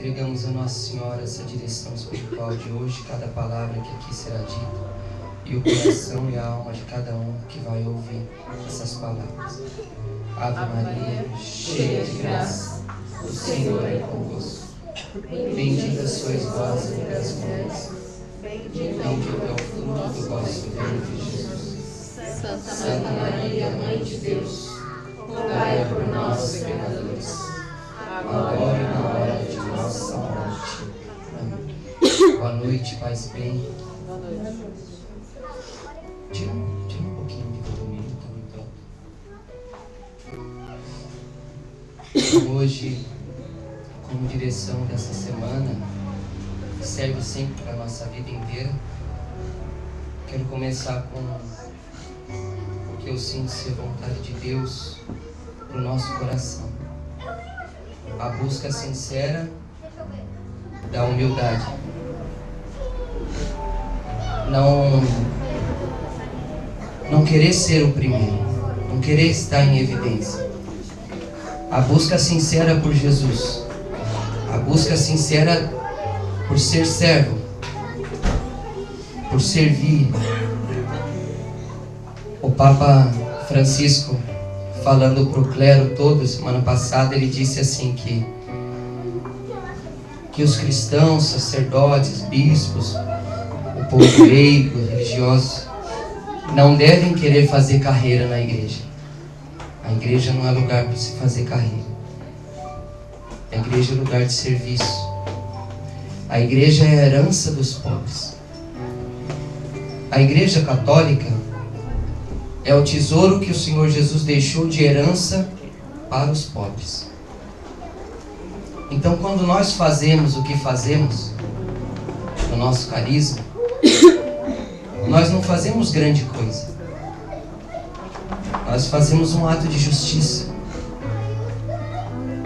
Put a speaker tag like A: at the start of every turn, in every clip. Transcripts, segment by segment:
A: Entregamos a Nossa Senhora essa direção espiritual de hoje, cada palavra que aqui será dita, e o coração e a alma de cada um que vai ouvir essas palavras. Ave Maria, cheia de graça, o Senhor é convosco. Bendita sois vós entre as mulheres, bendito é o fruto do vosso ventre, Jesus. Santa Maria, Mãe de Deus, rogai por nós, pecadores, agora e na hora de nossa morte. Amém. Boa noite, paz e bem.
B: Boa noite.
A: Tira um pouquinho de volume, então. Hoje, como direção dessa semana, que serve sempre para a nossa vida inteira, quero começar com o que eu sinto ser vontade de Deus para o nosso coração. A busca sincera da humildade. Não querer ser o primeiro, não querer estar em evidência. A busca sincera por Jesus. A busca sincera por ser servo, por servir. O Papa Francisco, falando para o clero todo semana passada, ele disse assim que os cristãos, sacerdotes, bispos, o povo leigo, religiosos, não devem querer fazer carreira na igreja. A igreja não é lugar para se fazer carreira. A igreja é lugar de serviço. A igreja é a herança dos pobres. A igreja católica é o tesouro que o Senhor Jesus deixou de herança para os pobres. Então, quando nós fazemos o que fazemos, no nosso carisma, nós não fazemos grande coisa. Nós fazemos um ato de justiça,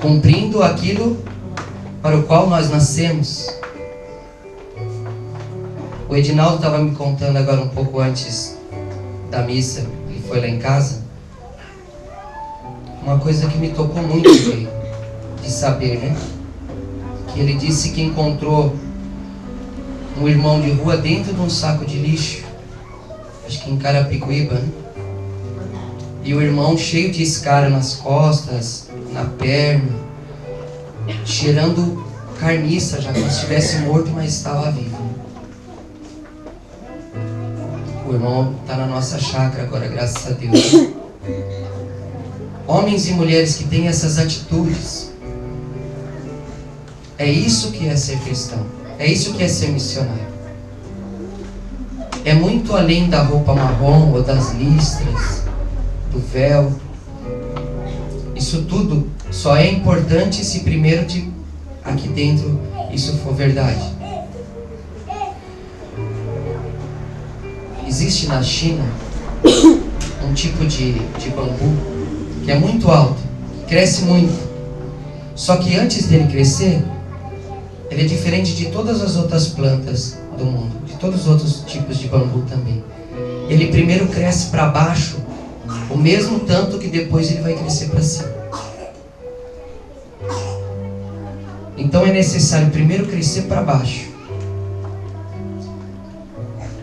A: cumprindo aquilo para o qual nós nascemos. O Edinaldo estava me contando agora um pouco antes da missa, ele foi lá em casa, uma coisa que me tocou muito de saber, né? Que ele disse que encontrou um irmão de rua dentro de um saco de lixo, acho que em Carapicuíba, né? E o irmão cheio de escara nas costas, na perna, cheirando carniça, já como se estivesse morto, mas estava vivo. O irmão está na nossa chácara agora, graças a Deus. Homens e mulheres que têm essas atitudes, é isso que é ser cristão, é isso que é ser missionário. É muito além da roupa marrom ou das listras, do véu. Isso tudo só é importante se primeiro aqui dentro isso for verdade. Existe na China um tipo de bambu que é muito alto, cresce muito. Só que antes dele crescer, ele é diferente de todas as outras plantas do mundo, de todos os outros tipos de bambu também. Ele primeiro cresce para baixo, o mesmo tanto que depois ele vai crescer para cima. Então é necessário primeiro crescer para baixo,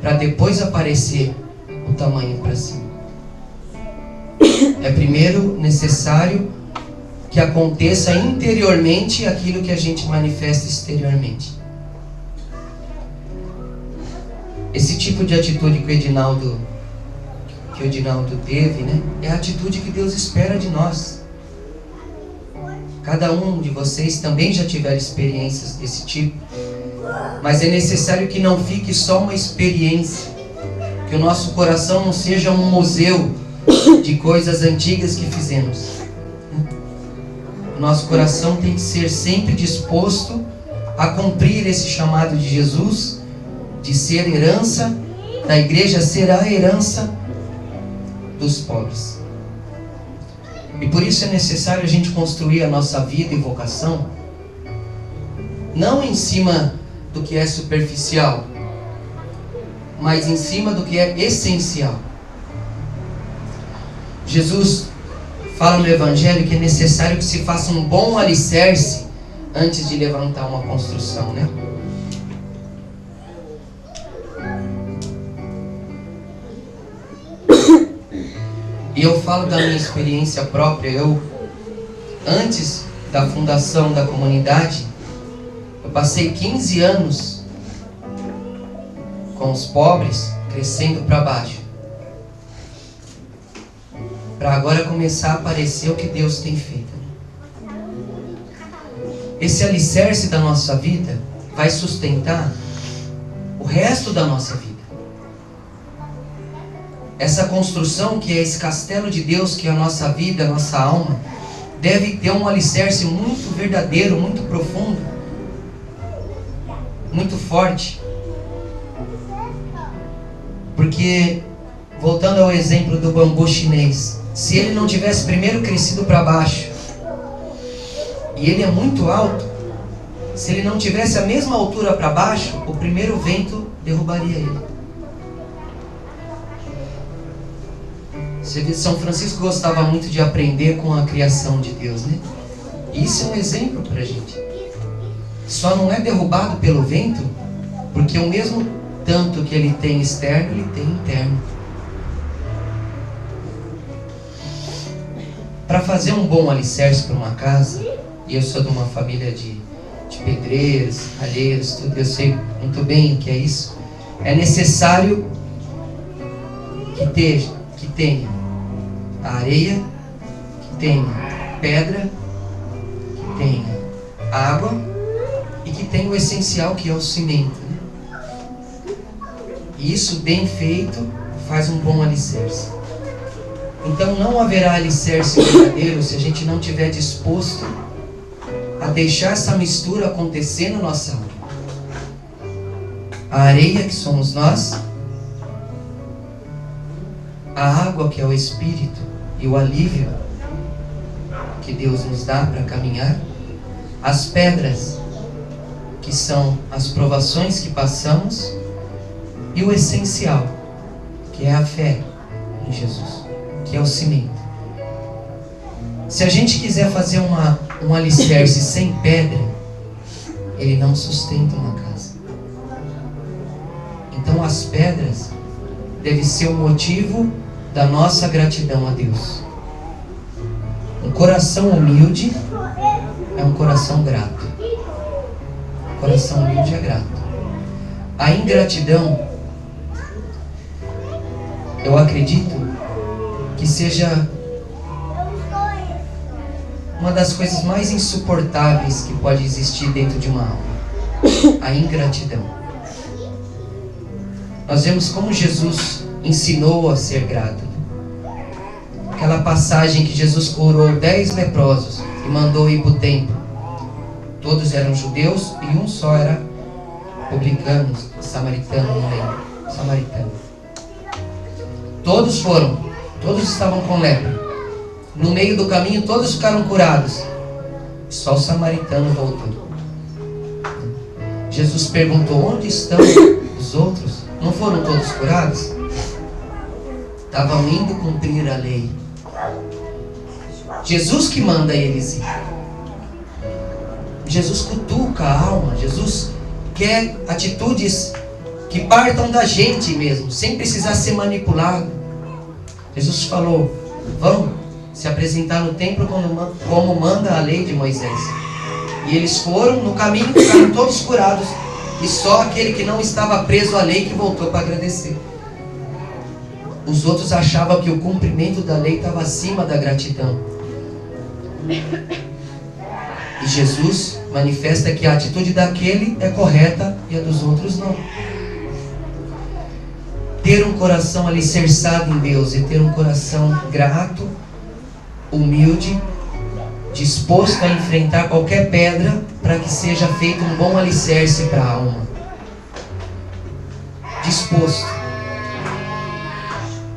A: para depois aparecer o tamanho para cima. É primeiro necessário que aconteça interiormente aquilo que a gente manifesta exteriormente. Esse tipo de atitude que o Edinaldo teve, né, é a atitude que Deus espera de nós. Cada um de vocês também já tiveram experiências desse tipo, mas é necessário que não fique só uma experiência, que o nosso coração não seja um museu de coisas antigas que fizemos. O nosso coração tem que ser sempre disposto a cumprir esse chamado de Jesus, de ser herança da igreja, ser a herança dos pobres. E por isso é necessário a gente construir a nossa vida e vocação não em cima do que é superficial, mas em cima do que é essencial. Jesus fala no Evangelho que é necessário que se faça um bom alicerce antes de levantar uma construção, né? E eu falo da minha experiência própria. Antes da fundação da comunidade, eu passei 15 anos com os pobres, crescendo para baixo, para agora começar a aparecer o que Deus tem feito. Esse alicerce da nossa vida vai sustentar o resto da nossa vida. Essa construção que é esse castelo de Deus, que é a nossa vida, a nossa alma, deve ter um alicerce muito verdadeiro, muito profundo, muito forte. Porque, voltando ao exemplo do bambu chinês, se ele não tivesse primeiro crescido para baixo, e ele é muito alto, se ele não tivesse a mesma altura para baixo, o primeiro vento derrubaria ele. Você vê, São Francisco gostava muito de aprender com a criação de Deus, né? E isso é um exemplo para a gente. Só não é derrubado pelo vento, porque o mesmo tanto que ele tem externo, ele tem interno. Para fazer um bom alicerce para uma casa, e eu sou de uma família de pedreiros, calheiros, tudo, eu sei muito bem o que é isso. É necessário que tenha a areia, que tenha pedra, que tenha água e que tenha o essencial, que é o cimento, né? E isso bem feito faz um bom alicerce. Então não haverá alicerce verdadeiro se a gente não estiver disposto a deixar essa mistura acontecer na nossa alma. A areia, que somos nós, a água, que é o Espírito, e o alívio que Deus nos dá para caminhar, as pedras, que são as provações que passamos, e o essencial, que é a fé em Jesus, que é o cimento. Se a gente quiser fazer um alicerce sem pedra, ele não sustenta uma casa. Então as pedras devem ser o motivo da nossa gratidão a Deus. Um coração humilde é um coração grato. Um coração humilde é grato. A ingratidão, eu acredito que seja uma das coisas mais insuportáveis que pode existir dentro de uma alma. A ingratidão. Nós vemos como Jesus ensinou a ser grato. Aquela passagem que Jesus curou 10 leprosos e mandou ir para o templo. Todos eram judeus e um só era publicano, samaritano, não lembro. Samaritano. Todos foram, todos estavam com lepra. No meio do caminho todos ficaram curados. Só o samaritano voltou. Jesus perguntou: onde estão os outros? Não foram todos curados? Estavam indo cumprir a lei. Jesus que manda eles ir. Jesus cutuca a alma. Jesus quer atitudes que partam da gente mesmo, sem precisar ser manipulado. Jesus falou: vão se apresentar no templo como manda a lei de Moisés. E eles foram, no caminho ficaram todos curados, e só aquele que não estava preso à lei que voltou para agradecer. Os outros achavam que o cumprimento da lei estava acima da gratidão. E Jesus manifesta que a atitude daquele é correta e a dos outros não. Ter um coração alicerçado em Deus e ter um coração grato, humilde, disposto a enfrentar qualquer pedra para que seja feito um bom alicerce para a alma. Disposto.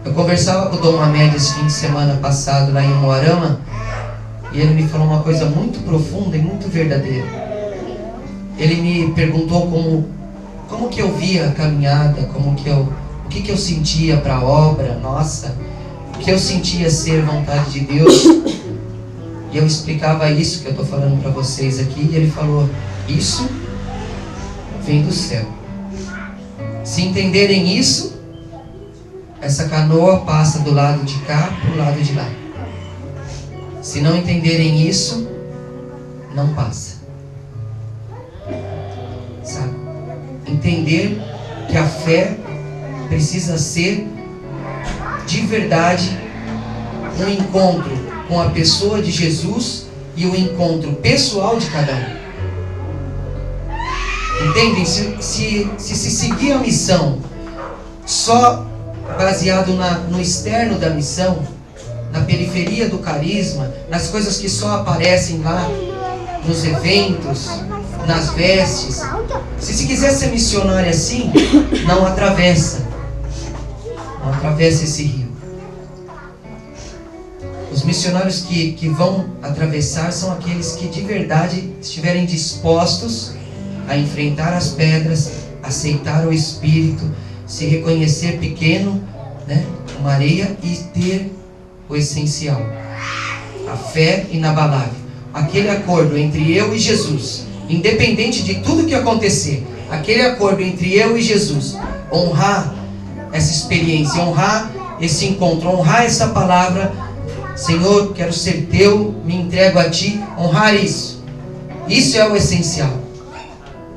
A: Eu conversava com o Dom Mamed esse fim de semana passado lá em Moarama, e ele me falou uma coisa muito profunda e muito verdadeira. Ele me perguntou como que eu via a caminhada, o que eu sentia para a obra nossa, o que eu sentia ser vontade de Deus. E eu explicava isso que eu estou falando para vocês aqui, e ele falou: isso vem do céu. Se entenderem isso, essa canoa passa do lado de cá para o lado de lá. Se não entenderem isso, não passa. Sabe? Entender que a fé precisa ser de verdade um encontro com a pessoa de Jesus e o encontro pessoal de cada um. Entendem? Se seguir a missão só baseado no externo da missão, na periferia do carisma, nas coisas que só aparecem lá nos eventos, nas vestes, se quiser ser missionário assim, não atravessa esse rio. Os missionários que vão atravessar são aqueles que de verdade estiverem dispostos a enfrentar as pedras, aceitar o Espírito, se reconhecer pequeno, né, uma areia, e ter o essencial, a fé inabalável, aquele acordo entre eu e Jesus, independente de tudo que acontecer, aquele acordo entre eu e Jesus, honrar essa experiência, honrar esse encontro, honrar essa palavra: Senhor, quero ser teu, me entrego a ti. Honrar isso é o essencial.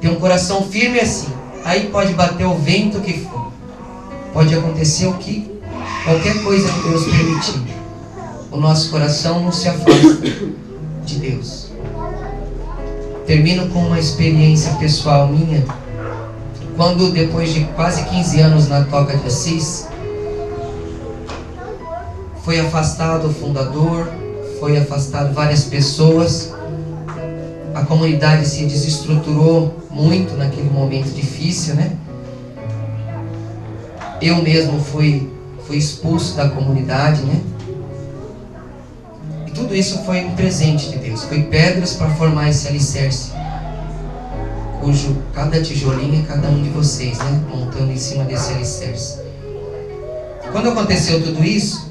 A: Ter um coração firme assim. Aí pode bater o vento que for, pode acontecer qualquer coisa que Deus permitir, o nosso coração não se afasta de Deus. Termino com uma experiência pessoal minha. Quando, depois de quase 15 anos na Toca de Assis, foi afastado o fundador, foi afastado várias pessoas, a comunidade se desestruturou muito naquele momento difícil, né? Eu mesmo fui expulso da comunidade, né? E tudo isso foi um presente de Deus, foi pedras para formar esse alicerce, cujo cada tijolinho é cada um de vocês, né? Montando em cima desse alicerce. Quando aconteceu tudo isso,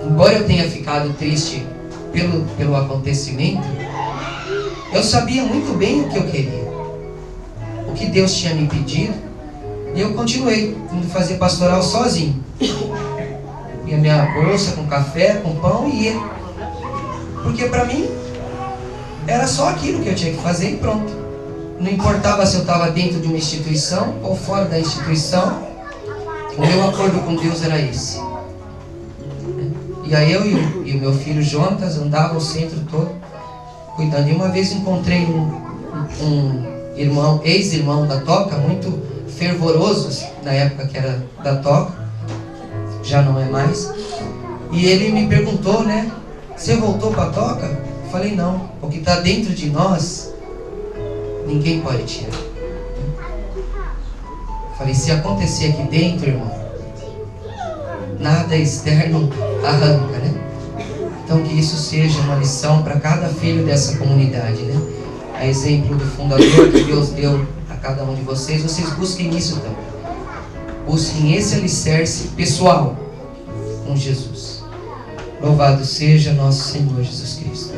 A: embora eu tenha ficado triste pelo acontecimento, eu sabia muito bem o que eu queria, o que Deus tinha me pedido, e eu continuei indo fazer pastoral sozinho. E a minha bolsa com café, com pão, e ia. Porque para mim era só aquilo que eu tinha que fazer e pronto. Não importava se eu estava dentro de uma instituição ou fora da instituição, o meu acordo com Deus era esse. E aí eu e o meu filho Jonas andavam o centro todo cuidando. E uma vez encontrei um irmão, ex-irmão da Toca, muito fervoroso na época que era da Toca, já não é mais. E ele me perguntou, né: você voltou para a Toca? Eu falei: não, o que está dentro de nós ninguém pode tirar. Eu falei: se acontecer aqui dentro, irmão, nada externo arranca, né? Então que isso seja uma lição para cada filho dessa comunidade, né? A exemplo do fundador que Deus deu a cada um de vocês, busquem isso também. Busquem esse alicerce pessoal com Jesus. Louvado seja nosso Senhor Jesus Cristo.